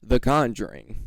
The Conjuring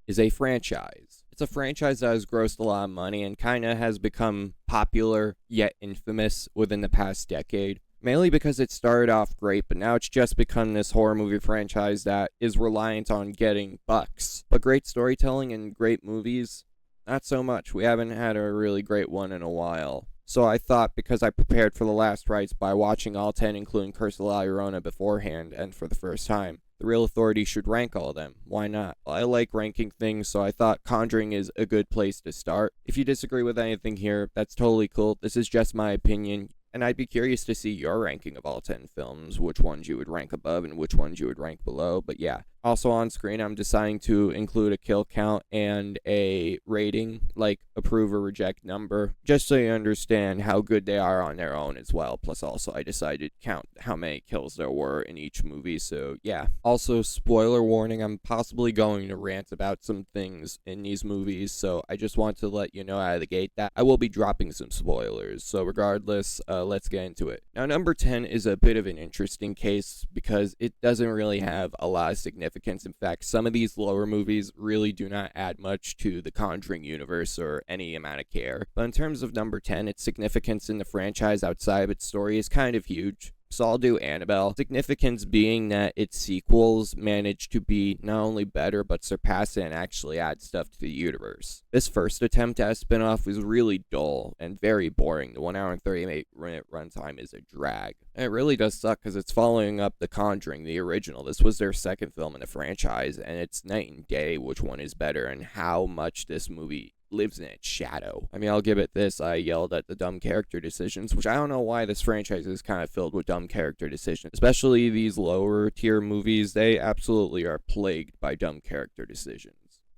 is a franchise. It's a franchise that has grossed a lot of money and kind of has become popular yet infamous within the past decade. Mainly because it started off great, but now it's just become this horror movie franchise that is reliant on getting bucks. But great storytelling and great movies, not so much. We haven't had a really great one in a while. So I thought, because I prepared for the last rites by watching all 10, including Curse of La Llorona beforehand and for the first time, the real authority should rank all of them. Why not? Well, I like ranking things, so I thought Conjuring is a good place to start. If you disagree with anything here, that's totally cool. This is just my opinion. And I'd be curious to see your ranking of all 10 films, which ones you would rank above and which ones you would rank below. But yeah, also on screen, I'm deciding to include a kill count and a rating, like approve or reject number, just so you understand how good they are on their own as well. Plus, also, I decided to count how many kills there were in each movie, so yeah. Also, spoiler warning, I'm possibly going to rant about some things in these movies, so I just want to let you know out of the gate that I will be dropping some spoilers. So regardless, let's get into it. Now, number 10 is a bit of an interesting case because it doesn't really have a lot of significance. In fact, some of these lower movies really do not add much to the Conjuring universe or any amount of care. But in terms of number 10, its significance in the franchise outside of its story is kind of huge. So I'll do Annabelle. Significance being that its sequels managed to be not only better, but surpass it and actually add stuff to the universe. This first attempt at a spin-off was really dull and very boring. The 1 hour and 38-minute runtime is a drag. And it really does suck because it's following up The Conjuring, the original. This was their second film in the franchise, and it's night and day which one is better and how much this movie lives in its shadow. I mean, I'll give it this. I yelled at the dumb character decisions, which I don't know why this franchise is kind of filled with dumb character decisions. Especially these lower tier movies, they absolutely are plagued by dumb character decisions.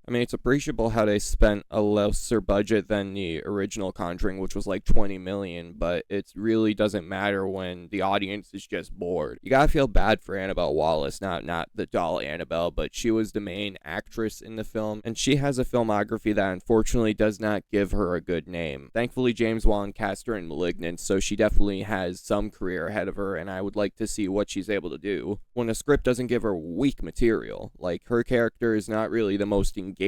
I mean, it's appreciable how they spent a lesser budget than the original Conjuring, which was like $20 million, but it really doesn't matter when the audience is just bored. You gotta feel bad for Annabelle Wallis, not the doll Annabelle, but she was the main actress in the film, and she has a filmography that unfortunately does not give her a good name. Thankfully, James Wan cast her in *Malignant*, so she definitely has some career ahead of her, and I would like to see what she's able to do when a script doesn't give her weak material. Like, her character is not really the most engaging.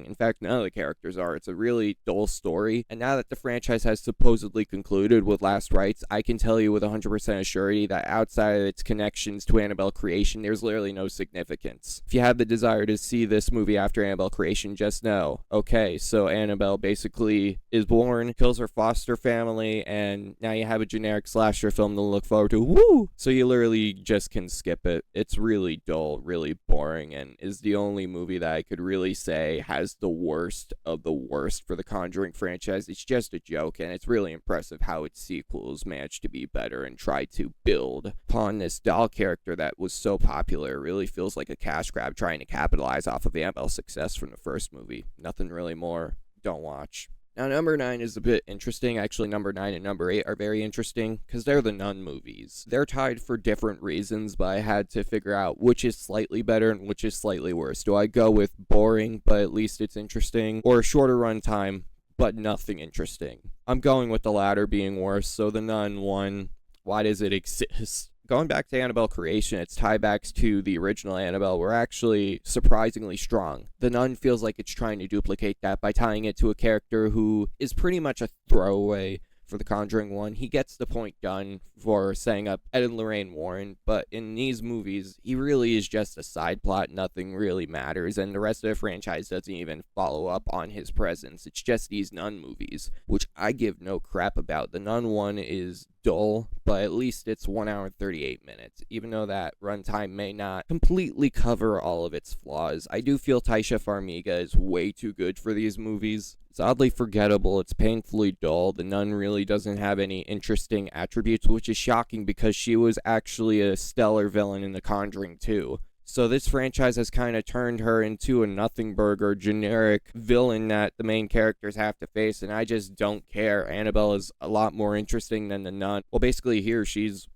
In fact, none of the characters are. It's a really dull story. And now that the franchise has supposedly concluded with Last Rites, I can tell you with 100% assurity that outside of its connections to Annabelle Creation, there's literally no significance. If you have the desire to see this movie after Annabelle Creation, just know, okay, so Annabelle basically is born, kills her foster family, and now you have a generic slasher film to look forward to. Woo! So you literally just can skip it. It's really dull, really boring, and is the only movie that I could really say has the worst of the worst for the Conjuring franchise. It's just a joke, and it's really impressive how its sequels managed to be better and try to build upon this doll character that was so popular. It really feels like a cash grab trying to capitalize off of Annabelle's success from the first movie. Nothing really more. Don't watch. Now, number 9 is a bit interesting. Actually, number 9 and number 8 are very interesting because they're the Nun movies. They're tied for different reasons, but I had to figure out which is slightly better and which is slightly worse. Do I go with boring, but at least it's interesting, or shorter runtime, but nothing interesting? I'm going with the latter being worse, so the Nun one, why does it exist? Going back to Annabelle Creation, its tiebacks to the original Annabelle were actually surprisingly strong. The Nun feels like it's trying to duplicate that by tying it to a character who is pretty much a throwaway for the Conjuring one. He gets the point done for setting up Ed and Lorraine Warren, but in these movies, he really is just a side plot. Nothing really matters, and the rest of the franchise doesn't even follow up on his presence. It's just these Nun movies, which I give no crap about. The Nun one is dull, but at least it's 1 hour and 38 minutes. Even though that runtime may not completely cover all of its flaws, I do feel Taisha Farmiga is way too good for these movies. It's oddly forgettable, it's painfully dull, the Nun really doesn't have any interesting attributes, which is shocking because she was actually a stellar villain in The Conjuring 2. So this franchise has kind of turned her into a nothing burger, generic villain that the main characters have to face, and I just don't care. Annabelle is a lot more interesting than the Nun. Well, basically here she's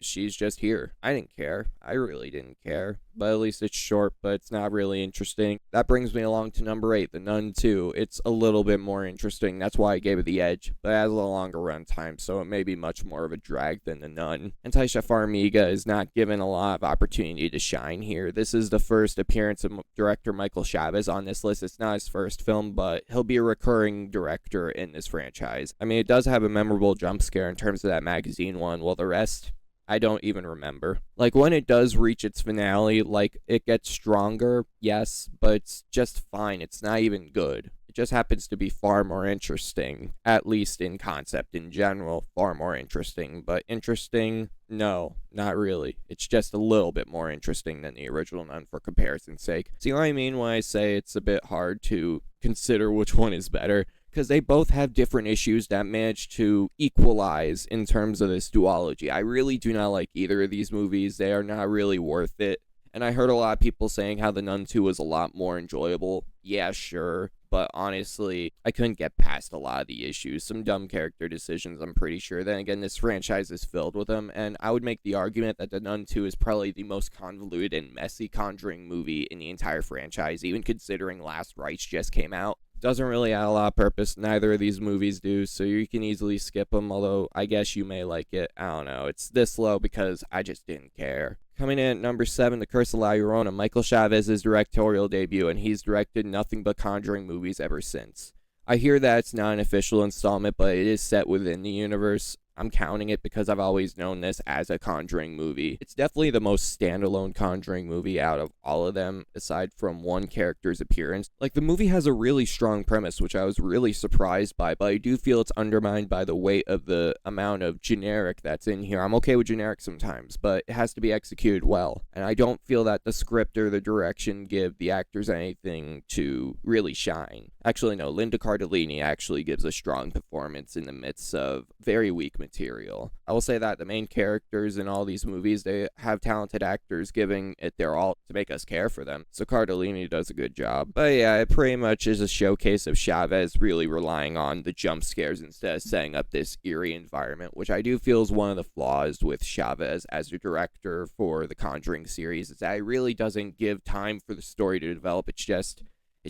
she's just here. I didn't care. I really didn't care. But at least it's short, but it's not really interesting. That brings me along to number 8, The Nun 2. It's a little bit more interesting. That's why I gave it the edge, but it has a longer runtime, so it may be much more of a drag than The Nun. And Taisha Farmiga is not given a lot of opportunity to shine here. This is the first appearance of director Michael Chavez on this list. It's not his first film, but he'll be a recurring director in this franchise. I mean, it does have a memorable jump scare in terms of that magazine one, while the rest, I don't even remember. Like, when it does reach its finale, like, it gets stronger, yes, but it's just fine. It's not even good. It just happens to be far more interesting, at least in concept in general, far more interesting. But interesting? No, not really. It's just a little bit more interesting than the original Nun for comparison's sake. See what I mean when I say it's a bit hard to consider which one is better? Because they both have different issues that manage to equalize in terms of this duology. I really do not like either of these movies. They are not really worth it. And I heard a lot of people saying how The Nun 2 was a lot more enjoyable. Yeah, sure. But honestly, I couldn't get past a lot of the issues. Some dumb character decisions, I'm pretty sure. Then again, this franchise is filled with them. And I would make the argument that The Nun 2 is probably the most convoluted and messy Conjuring movie in the entire franchise, even considering Last Rites just came out. Doesn't really add a lot of purpose. Neither of these movies do, so you can easily skip them, although I guess you may like it. I don't know. It's this low because I just didn't care. Coming in at number 7, The Curse of La Llorona, Michael Chavez's directorial debut, and he's directed nothing but Conjuring movies ever since. I hear that it's not an official installment, but it is set within the universe. I'm counting it because I've always known this as a Conjuring movie. It's definitely the most standalone Conjuring movie out of all of them, aside from one character's appearance. Like, the movie has a really strong premise, which I was really surprised by, but I do feel it's undermined by the weight of the amount of generic that's in here. I'm okay with generic sometimes, but it has to be executed well. And I don't feel that the script or the direction give the actors anything to really shine. Actually, no, Linda Cardellini actually gives a strong performance in the midst of very weak material. I will say that the main characters in all these movies, they have talented actors giving it their all to make us care for them. So Cardellini does a good job. But yeah, it pretty much is a showcase of Chavez really relying on the jump scares instead of setting up this eerie environment, which I do feel is one of the flaws with Chavez as a director for the Conjuring series, is that it really doesn't give time for the story to develop. It's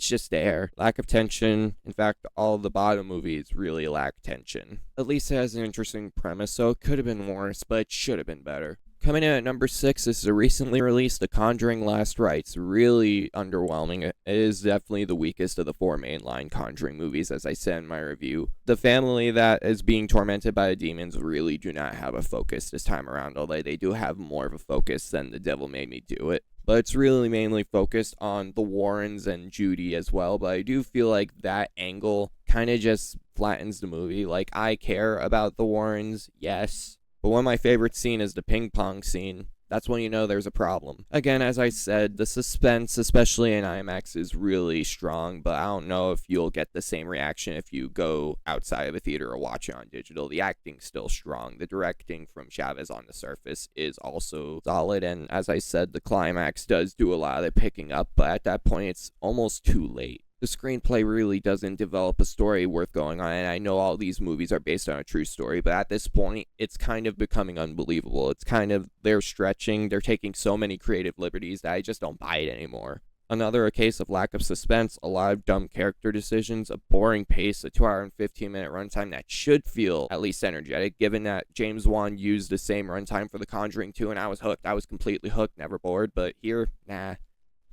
just there. Lack of tension. In fact, all of the bottom movies really lack tension. At least it has an interesting premise, so it could have been worse, but it should have been better. Coming in at number 6, this is a recently released The Conjuring Last Rites. Really underwhelming. It is definitely the weakest of the 4 mainline Conjuring movies, as I said in my review. The family that is being tormented by the demons really do not have a focus this time around, although they do have more of a focus than The Devil Made Me Do It. But it's really mainly focused on the Warrens and Judy as well. But I do feel like that angle kind of just flattens the movie. Like, I care about the Warrens, yes. But one of my favorite scenes is the ping pong scene. That's when you know there's a problem. Again, as I said, the suspense, especially in IMAX, is really strong, but I don't know if you'll get the same reaction if you go outside of a theater or watch it on digital. The acting's still strong. The directing from Chavez on the surface is also solid, and as I said, the climax does do a lot of the picking up, but at that point, it's almost too late. The screenplay really doesn't develop a story worth going on, and I know all these movies are based on a true story, but at this point, it's kind of becoming unbelievable. It's kind of, they're stretching, they're taking so many creative liberties that I just don't buy it anymore. Another a case of lack of suspense, a lot of dumb character decisions, a boring pace, a 2-hour and 15-minute runtime that should feel at least energetic, given that James Wan used the same runtime for The Conjuring 2, and I was hooked. I was completely hooked, never bored, but here, nah.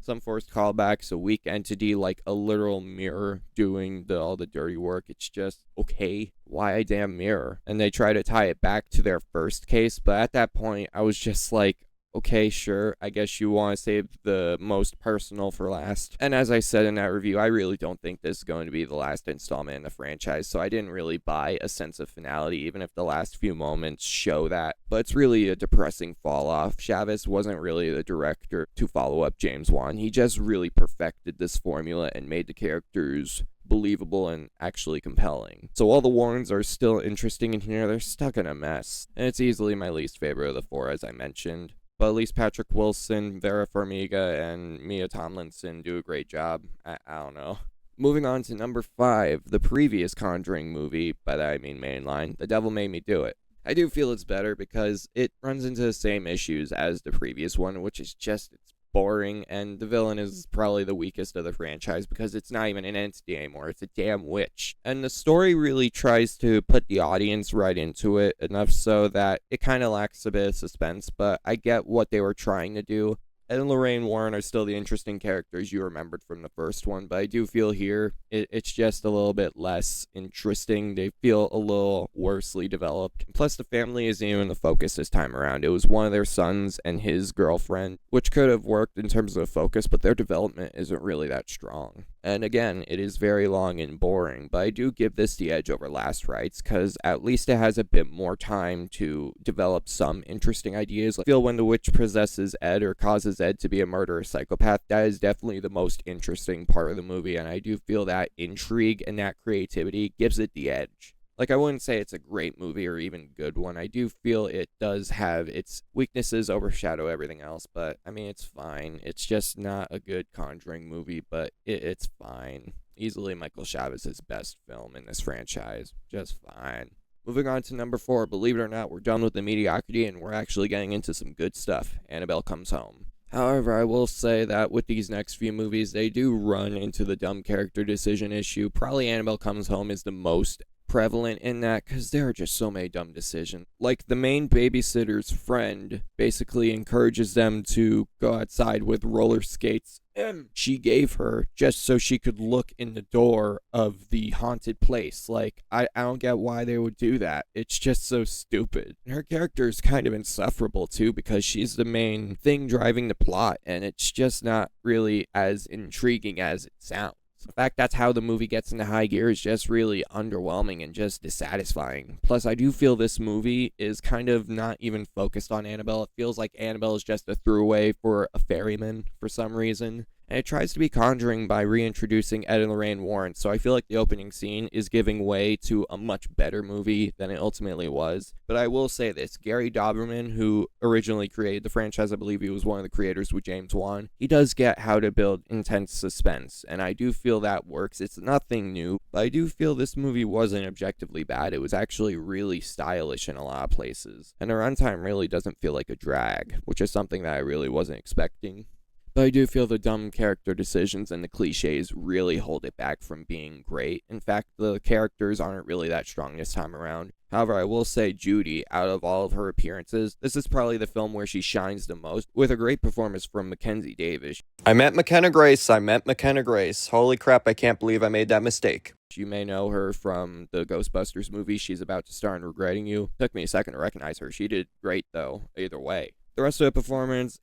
Some forced callbacks, a weak entity like a literal mirror doing all the dirty work. It's just, okay, why a damn mirror? And they try to tie it back to their first case, but at that point, I was just like, okay, sure, I guess you want to save the most personal for last. And as I said in that review, I really don't think this is going to be the last installment in the franchise, so I didn't really buy a sense of finality, even if the last few moments show that. But it's really a depressing fall off. Chavez wasn't really the director to follow up James Wan. He just really perfected this formula and made the characters believable and actually compelling. So while the Warrens are still interesting in here, they're stuck in a mess. And it's easily my least favorite of the 4, as I mentioned. But at least Patrick Wilson, Vera Farmiga, and Mia Tomlinson do a great job. I don't know. Moving on to number 5, the previous Conjuring movie, by that I mean mainline, The Devil Made Me Do It. I do feel it's better because it runs into the same issues as the previous one, which is just it's boring, and the villain is probably the weakest of the franchise because it's not even an entity anymore. It's a damn witch. And the story really tries to put the audience right into it, enough so that it kind of lacks a bit of suspense, but I get what they were trying to do. Ed and Lorraine Warren are still the interesting characters you remembered from the first one, but I do feel here it's just a little bit less interesting. They feel a little worsely developed. Plus, the family isn't even the focus this time around. It was one of their sons and his girlfriend, which could have worked in terms of the focus, but their development isn't really that strong. And again, it is very long and boring, but I do give this the edge over Last Rites, because at least it has a bit more time to develop some interesting ideas. I feel when the witch possesses Ed or causes Ed to be a murderous psychopath, that is definitely the most interesting part of the movie, and I do feel that intrigue and that creativity gives it the edge. Like, I wouldn't say it's a great movie or even good one. I do feel it does have its weaknesses overshadow everything else, but I mean, it's fine. It's just not a good Conjuring movie, but it's fine. Easily Michael Chavez's best film in this franchise. Just fine. Moving on to number 4, believe it or not, we're done with the mediocrity and we're actually getting into some good stuff. Annabelle Comes Home. However, I will say that with these next few movies, they do run into the dumb character decision issue. Probably Annabelle Comes Home is the most prevalent in that, because there are just so many dumb decisions. Like, the main babysitter's friend basically encourages them to go outside with roller skates she gave her just so she could look in the door of the haunted place. Like, I don't get why they would do that. It's just so stupid. And her character is kind of insufferable too, because she's the main thing driving the plot, and it's just not really as intriguing as it sounds. In fact, that's how the movie gets into high gear, is just really underwhelming and just dissatisfying. Plus, I do feel this movie is kind of not even focused on Annabelle. It feels like Annabelle is just a throwaway for a ferryman for some reason. And it tries to be Conjuring by reintroducing Ed and Lorraine Warren, so I feel like the opening scene is giving way to a much better movie than it ultimately was. But I will say this, Gary Dauberman, who originally created the franchise, I believe he was one of the creators with James Wan, he does get how to build intense suspense, and I do feel that works. It's nothing new, but I do feel this movie wasn't objectively bad. It was actually really stylish in a lot of places, and the runtime really doesn't feel like a drag, which is something that I really wasn't expecting. But I do feel the dumb character decisions and the cliches really hold it back from being great. In fact, the characters aren't really that strong this time around. However, I will say Judy, out of all of her appearances, this is probably the film where she shines the most, with a great performance from Mackenzie Davis. I meant McKenna Grace. Holy crap, I can't believe I made that mistake. You may know her from the Ghostbusters movie she's about to star in Regretting You. Took me a second to recognize her. She did great, though, either way. The rest of the performance,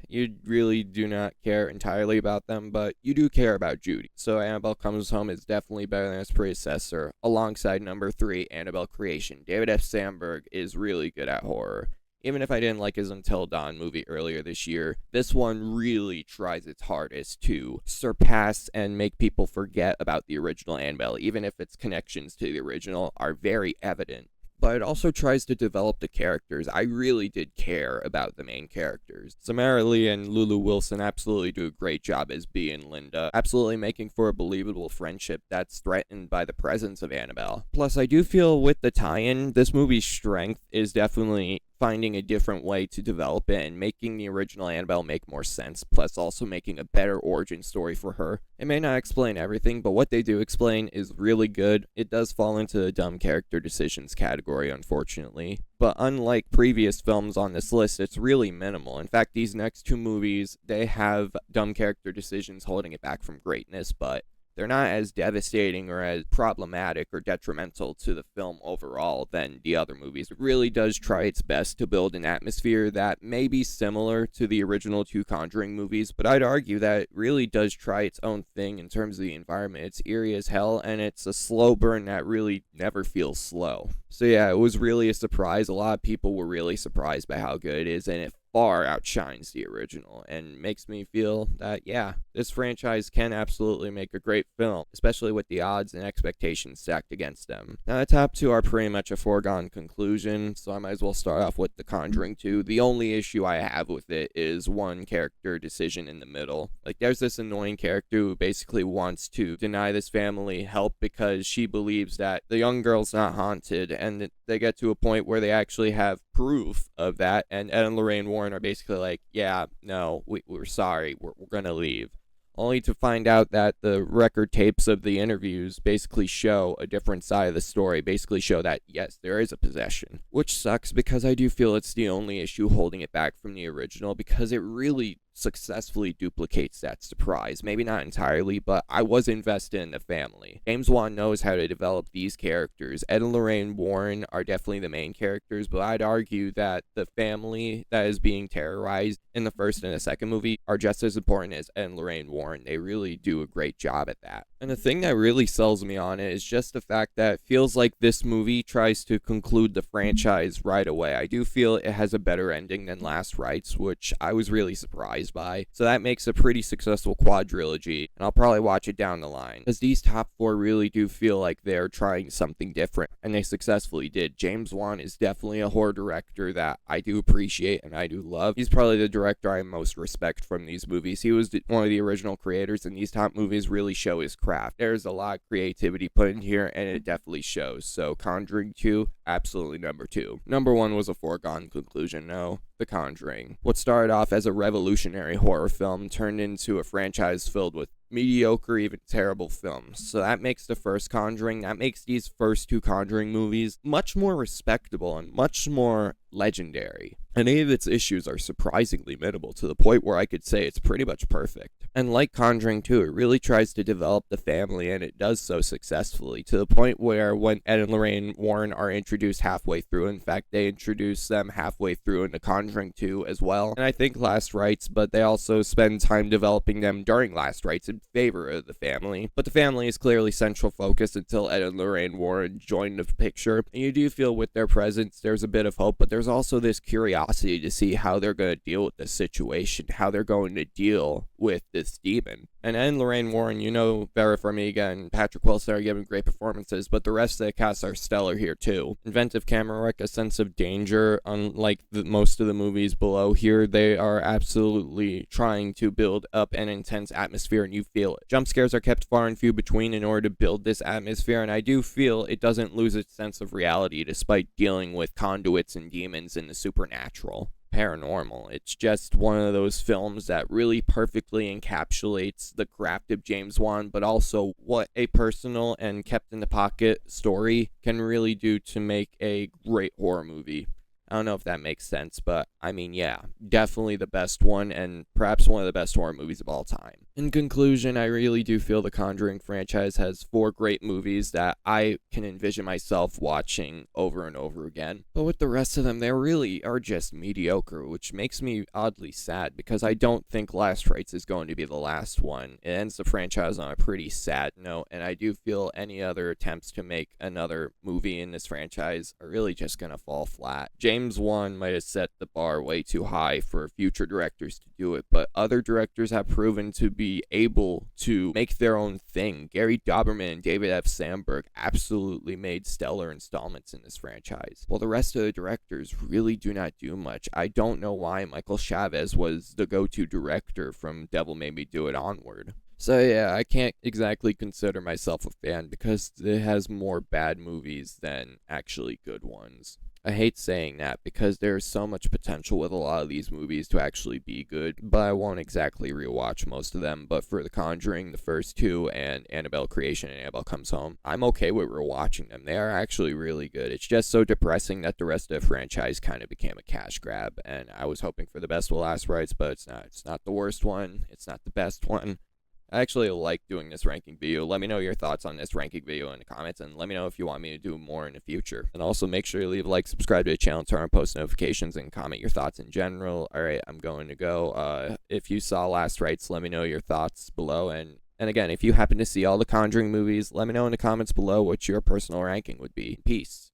you really do not care entirely about them, but you do care about Judy. So Annabelle Comes Home is definitely better than its predecessor, alongside number 3, Annabelle Creation. David F. Sandberg is really good at horror. Even if I didn't like his Until Dawn movie earlier this year, this one really tries its hardest to surpass and make people forget about the original Annabelle, even if its connections to the original are very evident. But it also tries to develop the characters. I really did care about the main characters. Samara Lee and Lulu Wilson absolutely do a great job as Bea and Linda, absolutely making for a believable friendship that's threatened by the presence of Annabelle. Plus, I do feel with the tie-in, this movie's strength is definitely finding a different way to develop it and making the original Annabelle make more sense, plus also making a better origin story for her. It may not explain everything, but what they do explain is really good. It does fall into the dumb character decisions category, unfortunately. But unlike previous films on this list, it's really minimal. In fact, these next 2 movies, they have dumb character decisions holding it back from greatness, but they're not as devastating or as problematic or detrimental to the film overall than the other movies. It really does try its best to build an atmosphere that may be similar to the original 2 Conjuring movies, but I'd argue that it really does try its own thing in terms of the environment. It's eerie as hell, and it's a slow burn that really never feels slow. So yeah, it was really a surprise. A lot of people were really surprised by how good it is, and it far outshines the original and makes me feel that, yeah, this franchise can absolutely make a great film, especially with the odds and expectations stacked against them. Now, the top two are pretty much a foregone conclusion, so I might as well start off with The Conjuring 2. The only issue I have with it is one character decision in the middle. Like, there's this annoying character who basically wants to deny this family help because she believes that the young girl's not haunted, and they get to a point where they actually have proof of that, and Ed and Lorraine Warren are basically like, yeah, no, we're sorry, we're gonna leave. Only to find out that the record tapes of the interviews basically show a different side of the story, basically show that, yes, there is a possession. Which sucks because I do feel it's the only issue holding it back from the original, because it really successfully duplicates that surprise. Maybe not entirely, but I was invested in the family. James Wan knows how to develop these characters. Ed and Lorraine Warren are definitely the main characters, but I'd argue that the family that is being terrorized in the first and the second movie are just as important as Ed and Lorraine Warren. They really do a great job at that. And the thing that really sells me on it is just the fact that it feels like this movie tries to conclude the franchise right away. I do feel it has a better ending than Last Rites, which I was really surprised by. So that makes a pretty successful quadrilogy, and I'll probably watch it down the line, because these top four really do feel like they're trying something different, and they successfully did. James Wan is definitely a horror director that I do appreciate and I do love. He's probably the director I most respect from these movies. He was one of the original creators, and these top movies really show his craft. There's a lot of creativity put in here, and it definitely shows. So Conjuring 2, absolutely number 2. Number 1 was a foregone conclusion, no. The Conjuring. What started off as a revolutionary horror film turned into a franchise filled with mediocre, even terrible films. So that makes the first Conjuring, that makes these first two Conjuring movies much more respectable and much more legendary. And any of its issues are surprisingly minimal, to the point where I could say it's pretty much perfect. And like Conjuring 2, it really tries to develop the family, and it does so successfully, to the point where when Ed and Lorraine Warren are introduced halfway through, in fact, they introduce them halfway through into Conjuring 2 as well, and I think Last Rites, but they also spend time developing them during Last Rites in favor of the family. But the family is clearly central focus until Ed and Lorraine Warren join the picture, and you do feel with their presence there's a bit of hope, but there's also this curiosity to see how they're going to deal with this situation, how they're going to deal with this demon. And Ed and Lorraine Warren, you know, Vera Farmiga and Patrick Wilson are giving great performances, but the rest of the cast are stellar here too. Inventive camera work, a sense of danger, unlike most of the movies below here, they are absolutely trying to build up an intense atmosphere, and you feel it. Jump scares are kept far and few between in order to build this atmosphere, and I do feel it doesn't lose its sense of reality despite dealing with conduits and demons and the supernatural. Paranormal. It's just one of those films that really perfectly encapsulates the craft of James Wan, but also what a personal and kept in the pocket story can really do to make a great horror movie. I don't know if that makes sense, but I mean, yeah, definitely the best one, and perhaps one of the best horror movies of all time. In conclusion, I really do feel the Conjuring franchise has 4 great movies that I can envision myself watching over and over again. But with the rest of them, they really are just mediocre, which makes me oddly sad, because I don't think Last Rites is going to be the last one. It ends the franchise on a pretty sad note, and I do feel any other attempts to make another movie in this franchise are really just gonna fall flat. James Wan might have set the bar way too high for future directors to do it, but other directors have proven to be able to make their own thing. Gary Dauberman and David F. Sandberg absolutely made stellar installments in this franchise, while the rest of the directors really do not do much. I don't know why Michael Chavez was the go-to director from Devil Made Me Do It onward. So yeah, I can't exactly consider myself a fan, because it has more bad movies than actually good ones. I hate saying that, because there's so much potential with a lot of these movies to actually be good, but I won't exactly rewatch most of them. But for The Conjuring, the first 2, and Annabelle Creation and Annabelle Comes Home, I'm okay with rewatching them. They are actually really good. It's just so depressing that the rest of the franchise kind of became a cash grab, and I was hoping for the best with Last Rites, but it's not. It's not the worst one. It's not the best one. I actually like doing this ranking video. Let me know your thoughts on this ranking video in the comments, and let me know if you want me to do more in the future. And also make sure you leave a like, subscribe to the channel, turn on post notifications, and comment your thoughts in general. Alright, I'm going to go. If you saw Last Rites, let me know your thoughts below. And again, if you happen to see all the Conjuring movies, let me know in the comments below what your personal ranking would be. Peace.